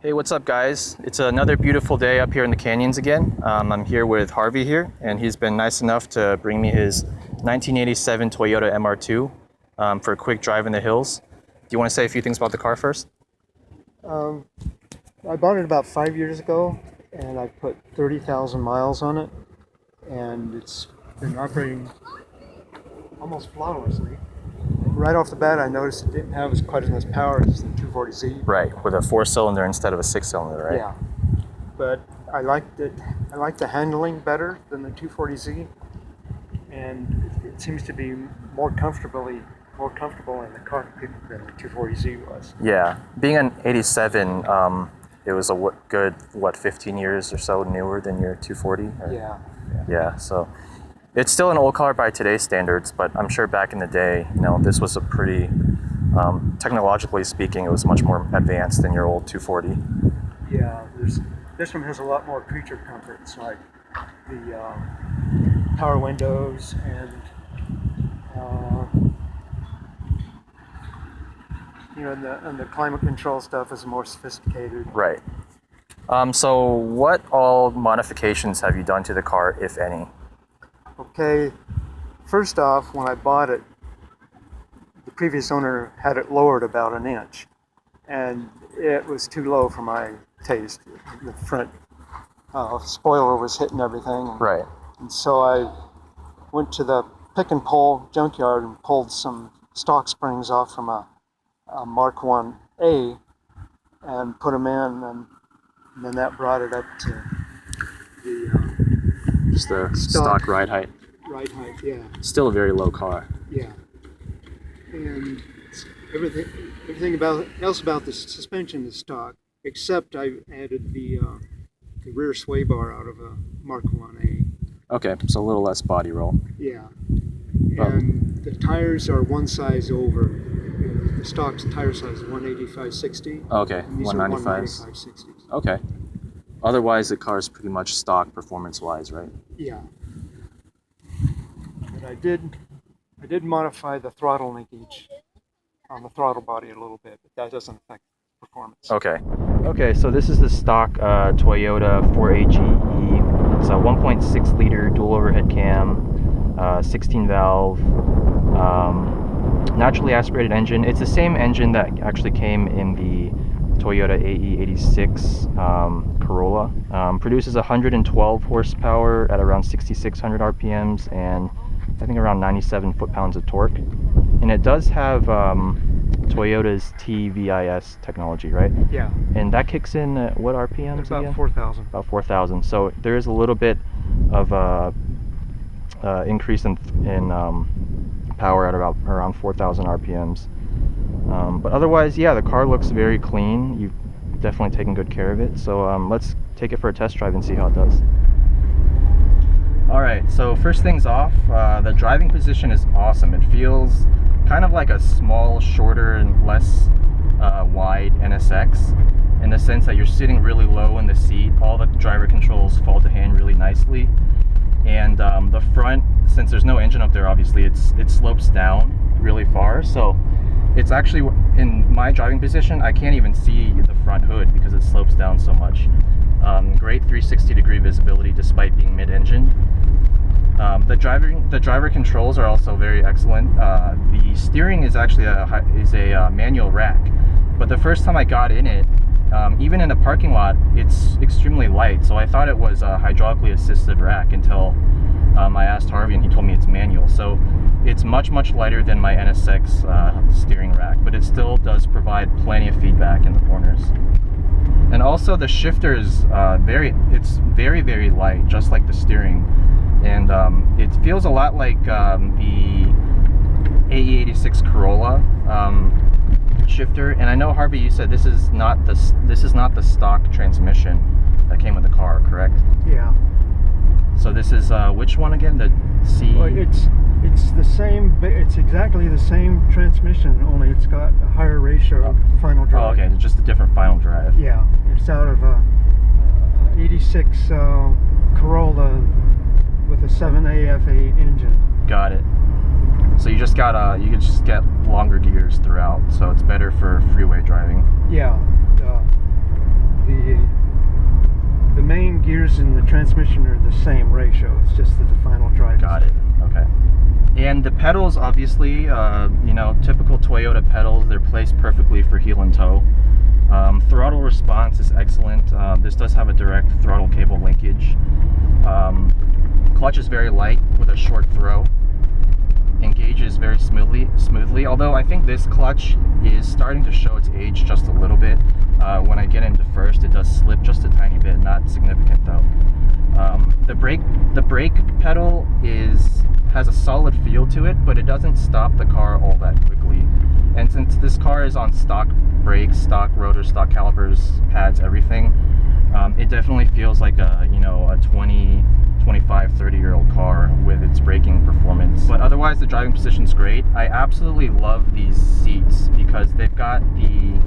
Hey, what's up guys? It's another beautiful day up here in the canyons again. I'm here with Harvey here, and he's been nice enough to bring me his 1987 Toyota MR2 for a quick drive in the hills. Do you want to say a few things about the car first? I bought it about 5 years ago, and I put 30,000 miles on it, and it's been operating almost flawlessly. Right off the bat, I noticed it didn't have quite as much power as the 240Z. Right, with a 4-cylinder instead of a 6-cylinder, right? Yeah, but I liked it. I like the handling better than the 240Z, and it seems to be more comfortable in the cockpit than the 240Z was. Yeah, being an 87, it was a good 15 years or so newer than your 240? Yeah. Yeah, so it's still an old car by today's standards, but I'm sure back in the day, this was a pretty, technologically speaking, it was much more advanced than your old 240. Yeah, this one has a lot more creature comforts, like the power windows and and the climate control stuff is more sophisticated. Right. So what all modifications have you done to the car, if any? Okay, first off, when I bought it, the previous owner had it lowered about an inch, and it was too low for my taste. The front spoiler was hitting everything. Right. And so I went to the pick and pull junkyard and pulled some stock springs off from a Mk1 A and put them in, and then that brought it up to Just the stock ride height. Ride height, yeah. Still a very low car. Yeah. And everything else about the suspension is stock, except I added the rear sway bar out of a Mk1 A. Okay, so a little less body roll. Yeah. And the tires are one size over. The stock tire size is 185/60. Okay, and these 195s. are 195/60s. Okay. Otherwise, the car is pretty much stock performance-wise, right? Yeah. But I did modify the throttle linkage on the throttle body a little bit, but that doesn't affect performance. Okay. Okay, so this is the stock Toyota 4AGE. It's a 1.6 liter dual overhead cam, 16 valve, naturally aspirated engine. It's the same engine that actually came in the Toyota AE86 Corolla. Produces 112 horsepower at around 6,600 RPMs and I think around 97 foot-pounds of torque. And it does have Toyota's TVIS technology, right? Yeah. And that kicks in at what RPMs About again? 4,000. About 4,000. So there is a little bit of increase in power at around 4,000 RPMs. But otherwise, yeah, the car looks very clean. You've definitely taken good care of it. So let's take it for a test drive and see how it does. All right, so first things off, the driving position is awesome. It feels kind of like a small, shorter, and less wide NSX in the sense that you're sitting really low in the seat. All the driver controls fall to hand really nicely. And the front, since there's no engine up there, obviously, it slopes down really far. So it's actually, in my driving position, I can't even see the front hood because it slopes down so much. Great 360-degree visibility despite being mid-engine. The driver controls are also very excellent. The steering is actually a manual rack, but the first time I got in it, even in the parking lot, it's extremely light. So I thought it was a hydraulically assisted rack until I asked Harvey, and he told me it's manual. So it's much very than my NSX steering rack, but it still does provide plenty of feedback in the corners. And also the shifter is very light, just like the steering. And it feels a lot like the AE86 Corolla shifter. And I know, Harvey, you said this is not the stock transmission that came with the car, correct? Yeah. So this is which one again? The C. Well, it's the same. It's exactly the same transmission, only it's got a higher ratio final drive. Oh, okay, just a different final drive. Yeah, it's out of a 86 Corolla with a 7AF8 engine. Got it. So you just get longer gears throughout, so it's better for freeway driving. Yeah. and the transmission are the same ratio. It's just that the final drive. Got it. Okay. And the pedals, obviously, you know, typical Toyota pedals. They're placed perfectly for heel and toe. Throttle response is excellent. This does have a direct throttle cable linkage. Clutch is very light with a short throw. Engages very smoothly. Although I think this clutch is starting to show its age just a little bit. When I get into first, it does slip just a tiny bit, not significant though. The brake pedal has a solid feel to it, but it doesn't stop the car all that quickly. And since this car is on stock brakes, stock rotors, stock calipers, pads, everything, it definitely feels like a 20, 25, 30-year-old car with its braking performance. But otherwise, the driving position's great. I absolutely love these seats because they've got the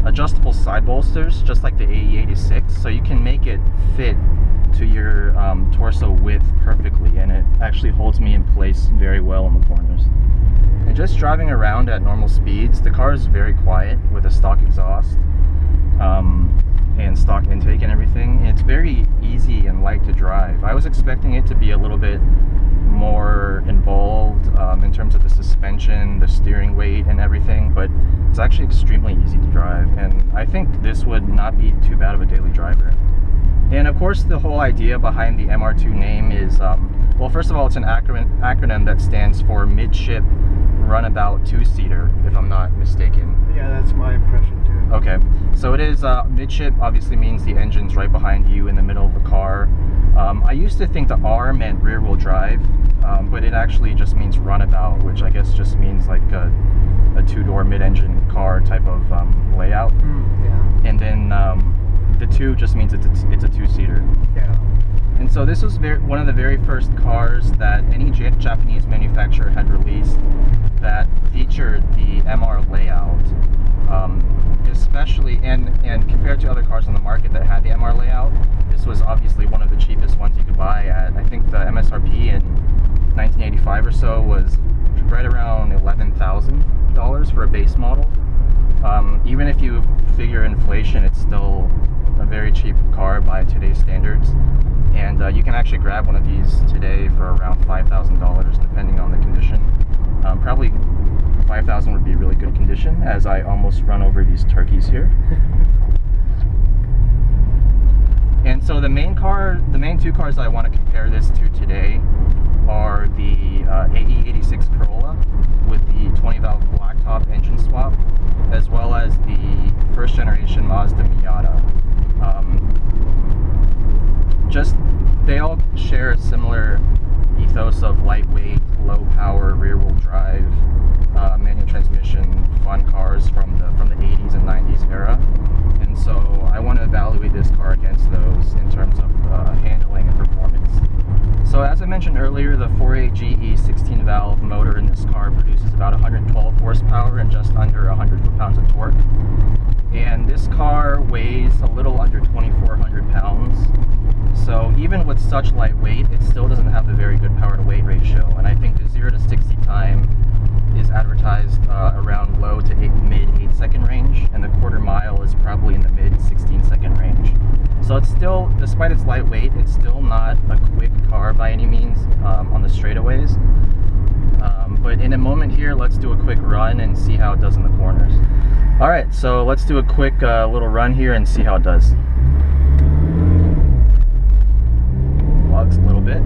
adjustable side bolsters, just like the AE86, so you can make it fit to your torso width perfectly, and it actually holds me in place very well in the corners. And just driving around at normal speeds, the car is very quiet with a stock exhaust and stock intake and everything. It's very easy and light to drive. I was expecting it to be a little bit more involved in terms of the suspension, the steering weight and everything, but it's actually extremely easy to drive, and I think this would not be too bad of a daily driver. And of course, the whole idea behind the MR2 name is, well, first of all, it's an acronym that stands for Midship Runabout Two-Seater, if I'm not mistaken. Yeah, that's my impression too. Okay, so it is, midship obviously means the engine's right behind you in the middle of the car. I used to think the R meant rear-wheel drive, but it actually just means runabout, which I guess just means like a two-door mid-engine car type of layout. Yeah. And then the two just means it's a two-seater. Yeah. And so this was one of the very first cars that any Japanese manufacturer had released that featured the MR layout, especially and compared to other cars on the market that had the MR layout, this was obviously one of the cheapest ones you could buy at. I think the MSRP in 1985 or so was right around $11,000 for a base model. Even if you figure inflation, it's still a very cheap car by today's standards. And you can actually grab one of these today for around $5,000 depending on the condition. Probably $5,000 would be really good condition, as I almost run over these turkeys here. And so the main two cars I want to compare this to today are the AE86 Corolla with the 20-valve blacktop engine swap, as well as the first generation Mazda Miata. They all share a similar ethos of lightweight, low power, rear wheel drive, manual transmission, fun cars from the 80s and 90s era. And so I want to evaluate this car against those in terms of handling and performance. So as I mentioned earlier, the 4AGE 16-valve motor in this car produces about 112 horsepower and just under 100 foot-pounds of torque. And this car weighs a little under 2,400 pounds. So even with such light weight, it still doesn't have a very good power-to-weight ratio. And I think the 0 to 60 time is advertised around low to mid 8-second range, and the quarter mile is probably in the mid 16-second range. So it's still, despite its light weight, it's still not a quick car by any means on the straightaways. But in a moment here, let's do a quick run and see how it does in the corners. Alright, so let's do a quick little run here and see how it does. Lugs a little bit.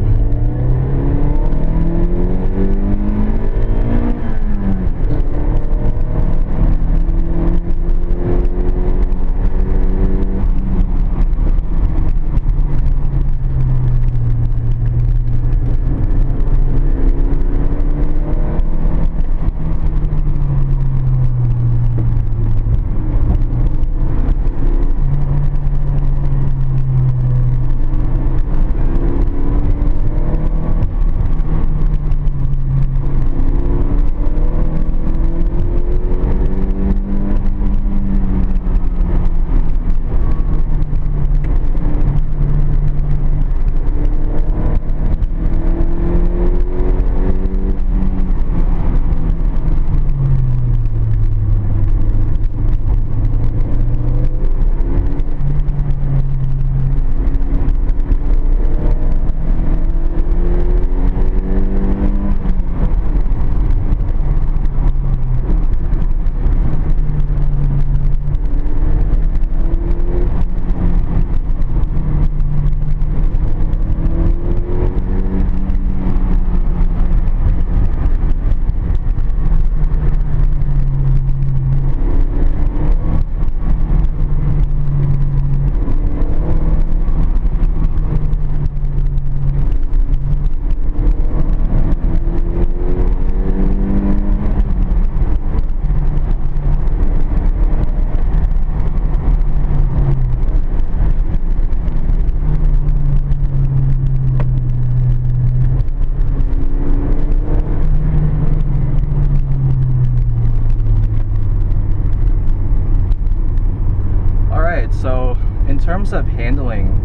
So in terms of handling,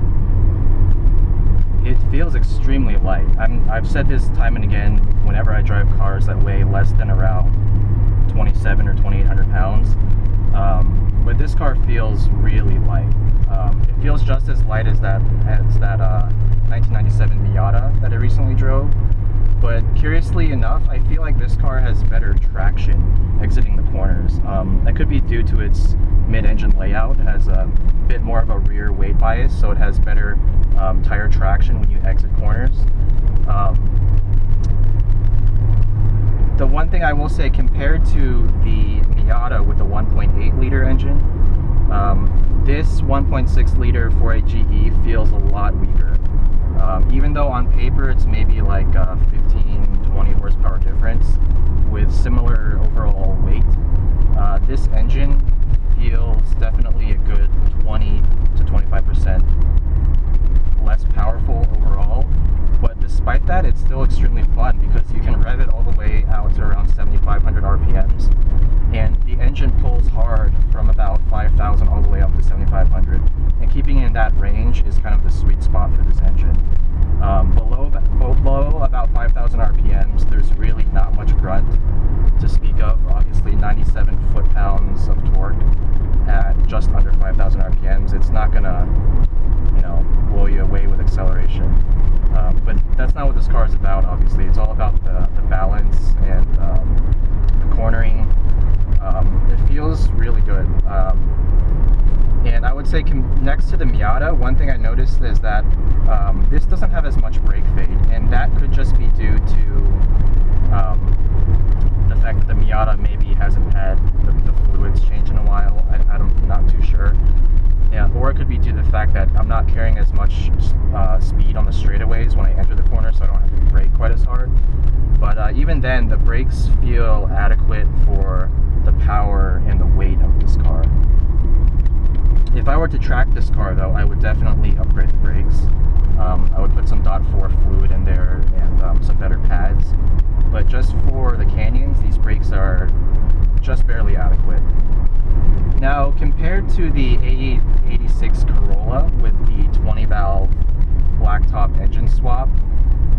it feels extremely light. I've said this time and again whenever I drive cars that weigh less than around 27 or 2,800 pounds. But this car feels really light. It feels just as light as that 1997 Miata that I recently drove. But curiously enough, I feel like this car has better traction exiting the corners. That could be due to its mid-engine layout. It has a bit more of a rear weight bias, so it has better tire traction when you exit corners. The one thing I will say, compared to the Miata with the 1.8 liter engine, this 1.6 liter 4.8 GE feels a lot weaker. Even though on paper it's maybe like a 15-20 horsepower difference with similar overall weight, this engine feels definitely a good 20 to 25% less powerful overall. But despite that, it's still extremely fun because you can rev it all the way out to around 7,500 RPMs, and the engine pulls hard from about 5,000 all the way up to 7,500. And keeping in that range is kind of the sweet spot for this engine. Below about 5,000 RPMs, there's really not much grunt to speak of. Obviously, 97 foot-pounds of torque at just under 5,000 RPMs. It's not gonna, blow you away with acceleration. But that's not what this car is about, obviously. It's all about the balance and the cornering. It feels really good. And I would say next to the Miata, one thing I noticed is that this doesn't have as much brake fade, and that could just be due to the fact that the Miata maybe hasn't had the fluids changed in a while. I'm not too sure. Yeah, or it could be due to the fact that I'm not carrying as much speed on the straightaways when I enter the corner, so I don't have to brake quite as hard. But even then, the brakes feel adequate for the power and the weight of this car. If I were to track this car, though, I would definitely upgrade the brakes. I would put some .4 fluid in there and some better pads. But just for the canyons, these brakes are just barely adequate. Now, compared to the A86 Corolla with the 20-valve blacktop engine swap,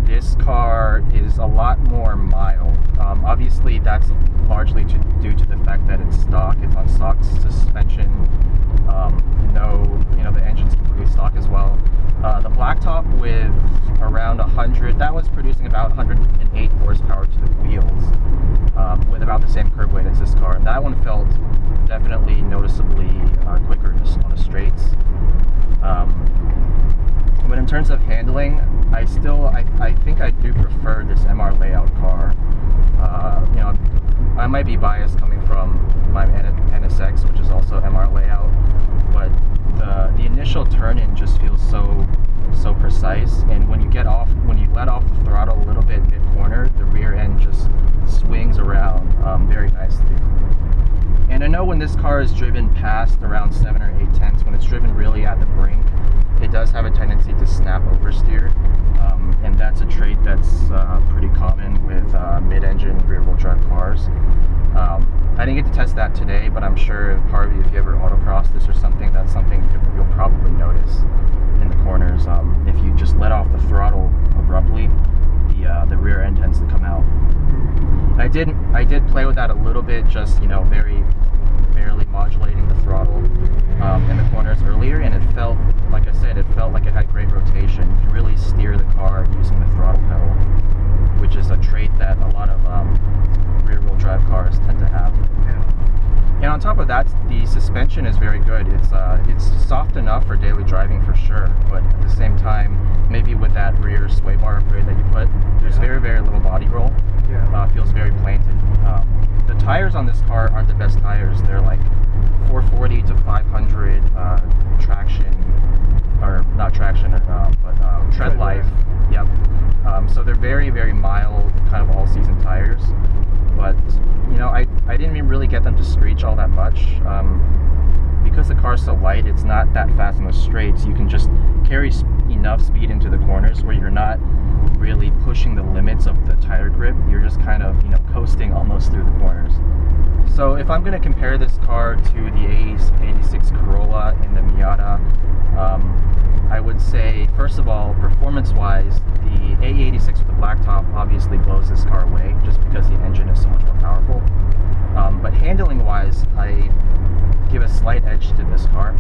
this car is a lot more mild. Obviously, that's largely due to the fact that it's stock. It's on stock suspension. The engine's completely stock as well. The blacktop with around 100, that was producing about 108 horsepower to the wheels, with about the same curb weight as this car. And that one felt definitely noticeably quicker on the straights. But in terms of handling, I think I do prefer this MR layout car. I might be biased coming from my NSX, which is also MR layout, but the initial turn-in just feels so precise, and when you let off the throttle a little bit mid-corner, the rear end just swings around very nicely. And I know when this car is driven past around 7 or 8 tenths, when it's driven really at the brink, it does have a tendency to snap oversteer, and that's a trait that's pretty common with mid-engine rear-wheel drive cars. I didn't get to test that today, but I'm sure, Harvey, if you ever autocross this or something, that's something you'll probably notice in the corners. If you just let off the throttle abruptly, the rear end tends to come out. I did play with that a little bit, just very barely modulating the throttle in the corners earlier, and it felt, like I said, it had great rotation. You can really steer the car using the throttle pedal, which is a trait that a lot of rear-wheel drive cars tend to have. And on top of that, the suspension is very good. It's soft enough for daily driving for sure, but at the same time, maybe with that rear sway bar upgrade that you put, there's very, very little body roll. Feels very planted. The tires on this car aren't the best tires. They're like 440 to 500 traction, or not traction, but tread life. Yep. So they're very, very mild, kind of all-season tires. But I didn't even really get them to screech all that much. Because the car's so light, it's not that fast in the straights. You can just carry enough speed into the corners where you're not really pushing the limits of the tire grip. You're just kind of coasting almost through the corners. So if I'm going to compare this car to the A86 Corolla and the Miata edge to this car.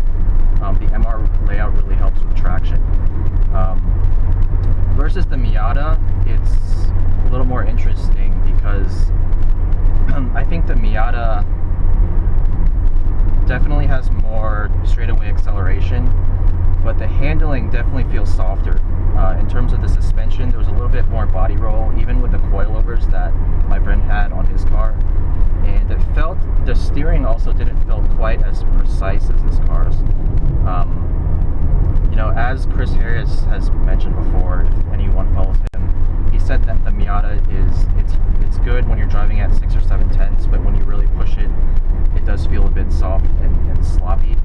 The MR layout really helps with traction. Versus the Miata, it's a little more interesting because I think the Miata definitely has more straightaway acceleration, but the handling definitely feels softer. In terms of the suspension, there was a little bit more body roll, even with the coilovers that my friend had on his car. And the steering also didn't feel quite as precise as this car's. You know, as Chris Harris has mentioned before, if anyone follows him, he said that the Miata it's good when you're driving at 6 or 7 tenths, but when you really push it, it does feel a bit soft and sloppy.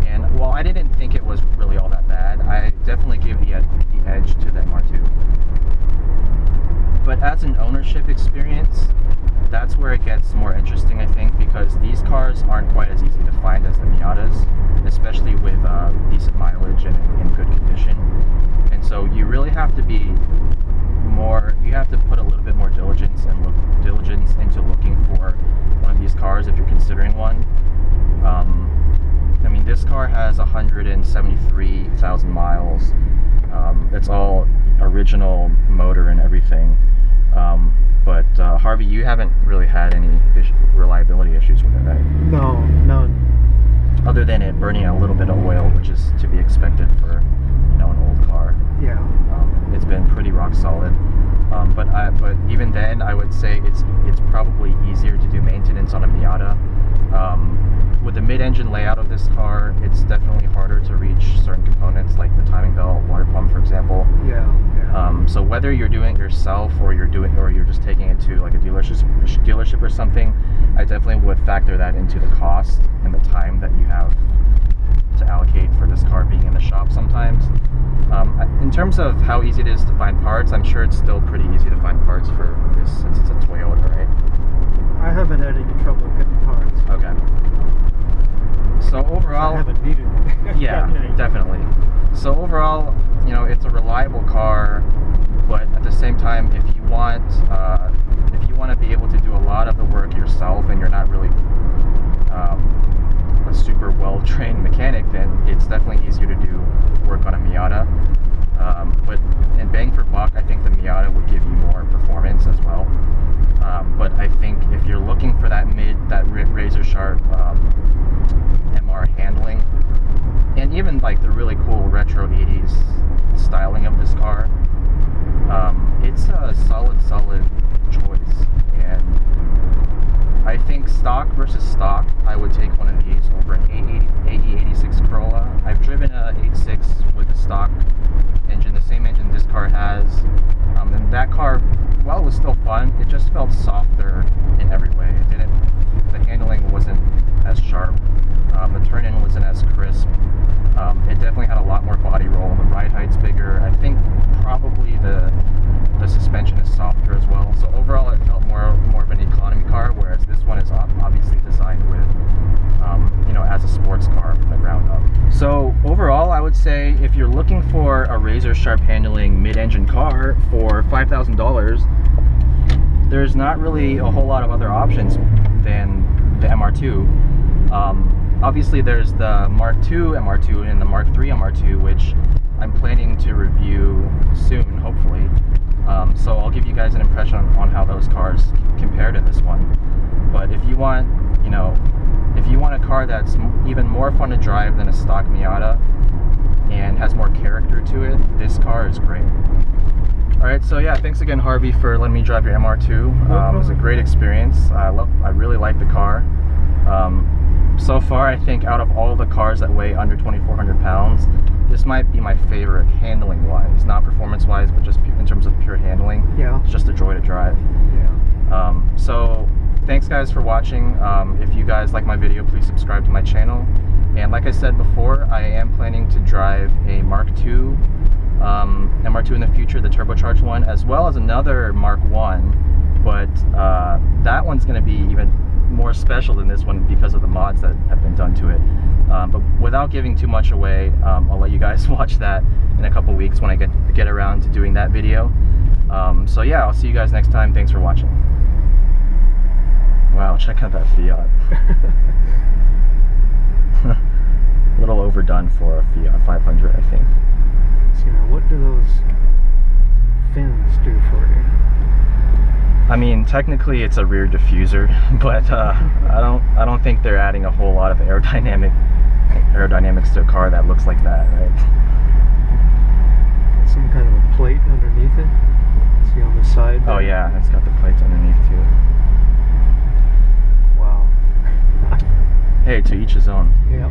And while I didn't think it was really all that bad, I definitely gave the edge to the MR2. But as an ownership experience, that's where it gets more interesting, I think, because these cars aren't quite as easy to find as the Miatas, especially with decent mileage and in good condition. And so you really have to be you have to put a little bit more diligence into looking for one of these cars if you're considering one. I mean, this car has 173,000 miles. It's all original motor and everything. But Harvey, you haven't really had any reliability issues with it, right? No, none. Other than it burning a little bit of oil, which is to be expected for, you know, an old car. Yeah. It's been pretty rock solid. But even then, I would say it's probably easier to do maintenance on a Miata. With the mid-engine layout of this car, it's definitely harder to reach certain components like the timing belt, water pump, for example. Yeah. So whether you're doing it yourself or you're just taking it to like a dealership or something, I definitely would factor that into the cost and the time that you have to allocate for this car being in the shop sometimes. In terms of how easy it is to find parts, I'm sure it's still pretty easy to find parts for this since it's a Toyota, right? I haven't had any trouble getting parts. Okay. So overall, I haven't needed it. yeah, definitely. So overall, you know, it's a reliable car, but at the same time, if you want to be able to do a lot of the work yourself and you're not really a super well-trained mechanic, then it's definitely easier to do work on a Miata. But in bang for buck, I think the Miata would give you more performance as well. But I think if you're looking for that razor sharp MR handling, and even like the really cool retro 80s styling of this car, it's a solid choice. And I think stock versus stock, I would take one of these over an AE86 Corolla. I've driven a 86 with a stock engine, the same engine this car has, and that car, while it was still fun, it just felt softer in every way. The handling wasn't as sharp, the turn-in wasn't as crisp. It definitely had a lot more body roll. The ride height's bigger. I think probably the suspension is softer as well. So overall, it felt more of an economy car, whereas this one is obviously designed with, you know, as a sports car from the ground up. So overall, I would say if you're looking for a razor sharp handling mid-engine car for $5,000, there's not really a whole lot of other options than the MR2. Obviously, there's the Mark II MR2 and the Mark III MR2, which I'm planning to review soon, hopefully. So I'll give you guys an impression on how those cars compare to this one. But if you want, you know, if you want a car that's even more fun to drive than a stock Miata and has more character to it, this car is great. Alright, so yeah, thanks again, Harvey, for letting me drive your MR2. It was a great experience. I really like the car. So far, I think out of all the cars that weigh under 2,400 pounds, this might be my favorite handling-wise. Not performance-wise, but just in terms of pure handling. Yeah. It's just a joy to drive. Yeah. So thanks, guys, for watching. If you guys like my video, please subscribe to my channel. And like I said before, I am planning to drive a Mark II MR2 in the future, the turbocharged one, as well as another Mark I. But that one's going to be even more special than this one because of the mods that have been done to it. But without giving too much away, I'll let you guys watch that in a couple weeks when I get around to doing that video. So yeah, I'll see you guys next time. Thanks for watching. Wow, check out that Fiat. A little overdone for a Fiat 500, I think. So now, what do those fins do for you? I mean, technically it's a rear diffuser, but I don't think they're adding a whole lot of aerodynamics to a car that looks like that, right? Some kind of a plate underneath it. See on the side there? Oh yeah, it's got the plates underneath too. Wow. Hey, to each his own. Yeah.